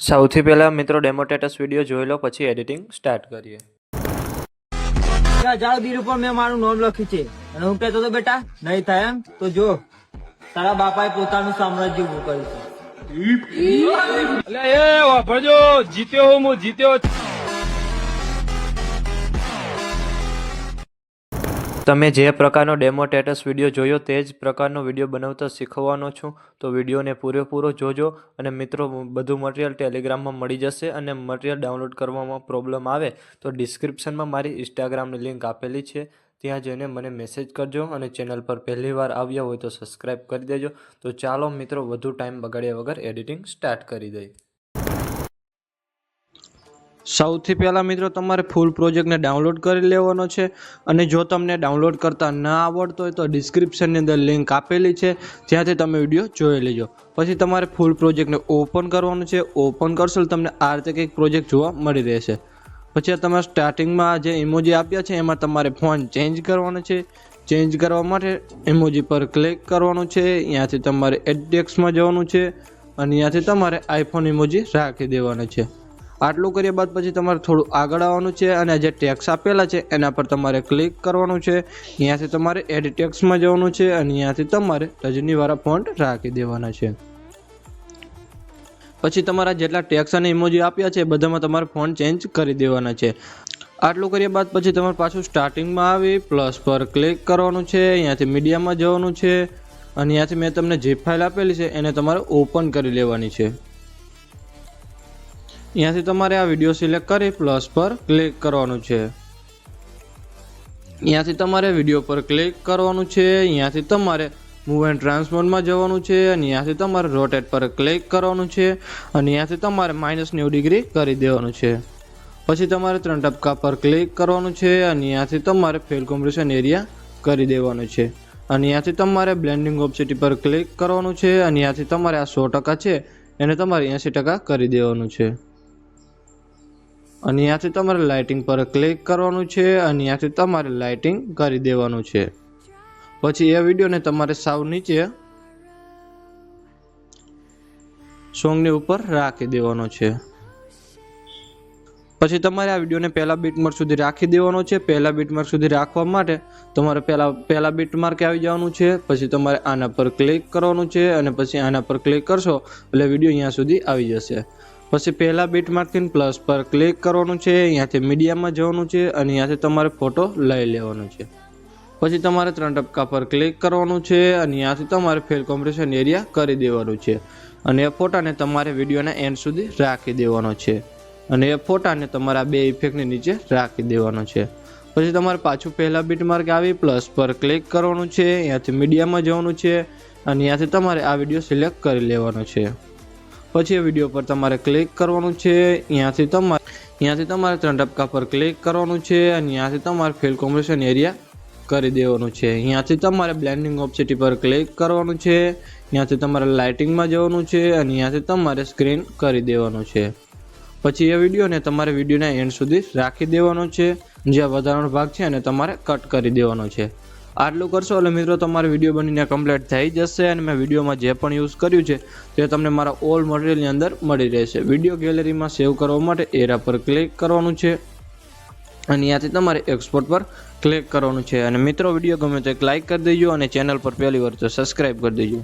સૌથી પહેલાં મિત્રો ડેમો સ્ટેટસ વિડીયો જોઈ લો, પછી એડિટિંગ સ્ટાર્ટ કરીએ. 1000 બીર ઉપર મેં મારું નામ લખ્યું છે અને હું કહેતો તો બેટા નહીં થાય એમ તો જો તારા બાપાએ પોતાનું સામ્રાજ્ય ઉભું કર્યું છે. અલે એ વાપરજો, જીત્યો હું જીત્યો. તમે જે પ્રકારનો ડેમો સ્ટેટસ વિડીયો જોયો તે જ પ્રકારનો વિડીયો બનાવતા શીખવાનો છું, તો વિડીયોને પૂરેપૂરો જોજો. અને મિત્રો, બધું મટીરિયલ ટેલિગ્રામમાં મળી જશે. અને મટીરિયલ ડાઉનલોડ કરવામાં પ્રોબ્લેમ આવે તો ડિસ્ક્રિપ્શનમાં મારી ઇન્સ્ટાગ્રામની લિંક આપેલી છે, ત્યાં જઈને મને મેસેજ કરજો. અને ચેનલ પર પહેલી વાર આવ્યા હોય તો સબસ્ક્રાઈબ કરી દેજો. તો ચાલો મિત્રો, વધુ ટાઈમ બગાડ્યા વગર એડિટિંગ સ્ટાર્ટ કરી દઈએ. સૌથી પહેલાં મિત્રો, તમારે ફૂલ પ્રોજેક્ટને ડાઉનલોડ કરી લેવાનો છે. અને જો તમને ડાઉનલોડ કરતા ના આવડતો હોય તો ડિસ્ક્રિપ્શનની અંદર લિંક આપેલી છે, ત્યાંથી તમે વિડીયો જોઈ લેજો. પછી તમારે ફૂલ પ્રોજેક્ટને ઓપન કરવાનું છે. ઓપન કરશો તો તમને આ રીતે કંઈક પ્રોજેક્ટ જોવા મળી રહેશે. પછી તમારે સ્ટાર્ટિંગમાં જે ઇમોજી આપ્યા છે એમાં તમારે ફોન્ટ ચેન્જ કરવાનો છે. ચેન્જ કરવા માટે ઇમોજી પર ક્લિક કરવાનું છે. અહીંયાથી તમારે એડ ટેક્સ્ટમાં જવાનું છે અને અહીંયાથી તમારે આઈફોન ઇમોજી રાખી દેવાનો છે. આટલું કર્યા બાદ પછી તમારે થોડું આગળ આવવાનું છે અને જે ટેક્સ આપેલા છે એના પર તમારે ક્લિક કરવાનું છે. અહીંયાથી તમારે એડ ટેક્સમાં જવાનું છે અને અહીંયાથી તમારે રજનીવાળા ફોન્ટ રાખી દેવાના છે. પછી તમારા જેટલા ટેક્સ અને ઇમોજી આપ્યા છે બધામાં તમારે ફોન્ટ ચેન્જ કરી દેવાના છે. આટલું કર્યા બાદ પછી તમારે પાછું સ્ટાર્ટિંગમાં આવી પ્લસ પર ક્લિક કરવાનું છે. અહીંયાથી મીડિયામાં જવાનું છે અને અહીંયાથી મેં તમને જે ફાઇલ આપેલી છે એને તમારે ઓપન કરી લેવાની છે. અહીંયાથી તમારે આ વિડીયો સિલેક્ટ કરી પ્લસ પર ક્લિક કરવાનું છે. અહીંયાથી તમારે વિડીયો પર ક્લિક કરવાનું છે. અહીંયાથી તમારે મૂવ એન્ડ ટ્રાન્સફોર્મમાં જવાનું છે અને અહીંયાથી તમારે રોટેટ પર ક્લિક કરવાનું છે અને અહીંયાથી તમારે -90 ડિગ્રી કરી દેવાનું છે. પછી તમારે 3 ટપકા પર ક્લિક કરવાનું છે અને અહીંયાથી તમારે ફિલ કોમ્પ્રેશન એરિયા કરી દેવાનું છે. અને અહીંયાથી તમારે બ્લેન્ડિંગ ઓપ્સિટી પર ક્લિક કરવાનું છે અને અહીંયાથી તમારે આ 100% છે એને તમારે 80% કરી દેવાનું છે. અને અહીંયાથી તમારે લાઇટિંગ પર ક્લિક કરવાનું છે અને અહીંયાથી તમારે લાઇટિંગ કરી દેવાનું છે. પછી એ વિડીયોને તમારે સાવ નીચે સોંગની ઉપર રાખી દેવાનો છે. પછી તમારે આ વિડીયોને પહેલા બીટમાર્ક સુધી રાખી દેવાનો છે. પહેલા બીટમાર્ક સુધી રાખવા માટે તમારે પહેલા બીટમાર્કે આવી જવાનું છે. પછી તમારે આના પર ક્લિક કરવાનું છે અને પછી આના પર ક્લિક કરશો એટલે વિડીયો અહીંયા સુધી આવી જશે. પછી પહેલા બીટમાર્કથી પ્લસ પર ક્લિક કરવાનું છે. અહીંયાથી મીડિયામાં જવાનું છે અને અહીંયાથી તમારે ફોટો લઈ લેવાનો છે. પછી તમારે 3 ટપકા પર ક્લિક કરવાનું છે અને અહીંયાથી તમારે ફિલ કોમ્પ્રેશન એરિયા કરી દેવાનું છે. અને એ ફોટાને તમારે વિડીયોના એન્ડ સુધી રાખી દેવાનો છે. અને એ ફોટાને તમારા બે ઇફેક્ટની નીચે રાખી દેવાનો છે. પછી તમારે પાછું પહેલા બીટમાર્ક આવી પ્લસ પર ક્લિક કરવાનું છે. અહીંયાથી મીડિયામાં જવાનું છે અને અહીંયાથી તમારે આ વિડીયો સિલેક્ટ કરી લેવાનો છે. પછી એ વિડીયો પર તમારે ક્લિક કરવાનું છે. અહીંયાથી તમારે 3 ટપકા પર ક્લિક કરવાનું છે અને અહીંયાથી તમારે ફિલ કોમ્પ્રેશન એરિયા કરી દેવાનું છે. અહીંયાથી તમારે બ્લેન્ડિંગ ઓપ્સિટી પર ક્લિક કરવાનું છે. અહીંયાથી તમારે લાઇટિંગમાં જવાનું છે અને અહીંયાથી તમારે સ્ક્રીન કરી દેવાનું છે. પછી એ વિડીયોને તમારે વિડીયોના એન્ડ સુધી રાખી દેવાનો છે. જે વધારાનો ભાગ છે એને તમારે કટ કરી દેવાનો છે. આટલું કરશો એટલે મિત્રો તમારો વિડીયો બનીને કમ્પ્લીટ થઈ જશે. અને મેં વિડીયોમાં જે પણ યુઝ કર્યું છે તે તમને મારા ઓલ મટીરિયલની અંદર મળી રહેશે. વિડીયો ગેલેરીમાં સેવ કરવા માટે એરા પર ક્લિક કરવાનું છે અને અહીંયાથી તમારે એક્સપોર્ટ પર ક્લિક કરવાનું છે. અને મિત્રો, વિડીયો ગમે તો એક લાઇક કરી દેજો અને ચેનલ પર પહેલી વાર તો સબસ્ક્રાઈબ કરી દેજો.